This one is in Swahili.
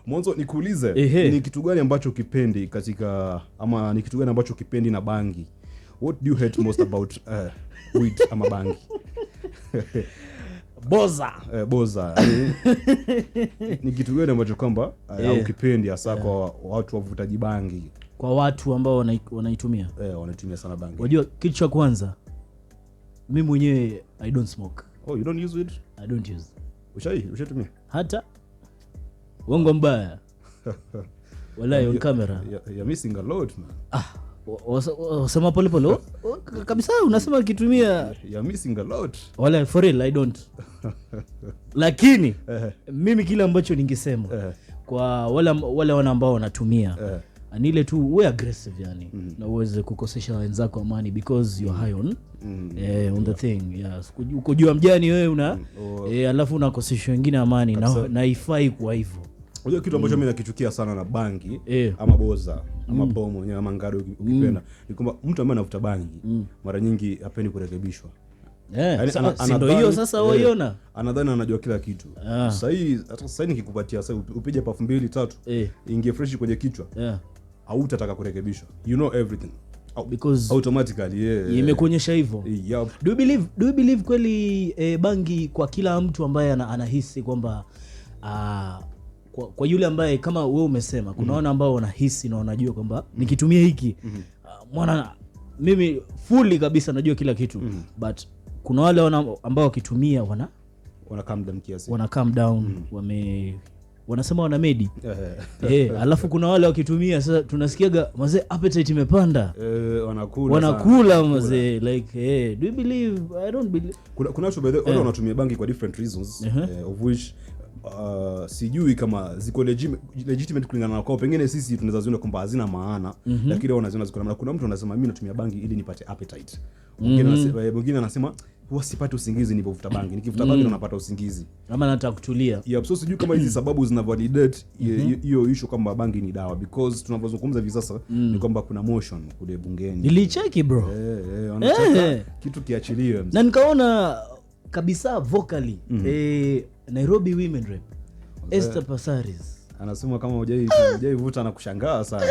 Mwanzo nikuulize, ni kitu gani ambacho kipendi katika, ama ni kitu gani ambacho kipendi na bangi? What do you hate most about weed ama bangi? Boza. Ni kitu gani ambacho kwamba ukipendi hasa kwa watu wavutaji bangi? Kwa watu ambao wanaitumia. Wanaitumia sana bangi. Unajua kitu cha kwanza, mimi mwenyewe I don't smoke. Oh, you don't use weed? I don't use. Ushatumia? Hata uongo mbaya. Wallahi on camera. You're missing a lot, man. Wasema pole pole. Kabisa unasema kitumia. You're missing a lot. Wallahi for real I don't. Lakini mimi kile ambacho ningesema kwa wale ambao wanatumia ni ile tu we aggressive yani, na uweze kukosesha wenzako amani because you're high on the thing. Yes, ukojua mjani wewe alafu unakosesha wengine amani na haifai kwa hivyo. Unajua kitu ambacho mimi nakichukia sana na bangi ama boza ama bomo ama ngado ukipenda ni kwamba mtu ambaye anavuta bangi mara nyingi hapendi kurekebishwa. Ndio hiyo sasa waiona. Anadhani anajua kila kitu. Sasa nikikupatia sasa upige puff 2-3 ingie fresh kwenye kichwa. Hautataka kurekebishwa. You know everything. Because automatically imekuonyesha hivyo. Do you believe kweli bangi kwa kila mtu ambaye anahisi kwamba kwa yule ambaye kama wewe umesema kuna wana ambao wanahisi na wanajua kwamba nikitumia hiki mwana mimi fully kabisa najua kila kitu, but kuna wale ambao wakitumia wana calm down kiasi, wanasema wana medi alafu kuna wale wakitumia sasa tunasikiaga mazee appetite imepanda, wanakula mazee like do you believe? I don't believe. Kuna watu wale wanatumia bangi kwa different reasons of which sijui kama ziko legitimate kulingana na kwao. Pengine sisi tunaweza ziona kwamba hazina maana, lakini wao wanaziona ziko na maana. Kuna mtu anasema mimi natumia bangi ili nipate appetite. Mwingine anasema huwa sipati usingizi nilipovuta bangi. Nikivuta bangi napata usingizi. Ama nataka kutulia. So sijui kama hizi sababu zina validate hiyo issue kwamba bangi ni dawa, because tunapozungumza hivi sasa ni kwamba kuna motion kule bungeni. Nilicheki bro. Wanataka kitu kiachiliwe. Na nikaona kabisa vocally Nairobi Women Rep Esther Passaris anasema kama hujaivuta na kushangaa sana.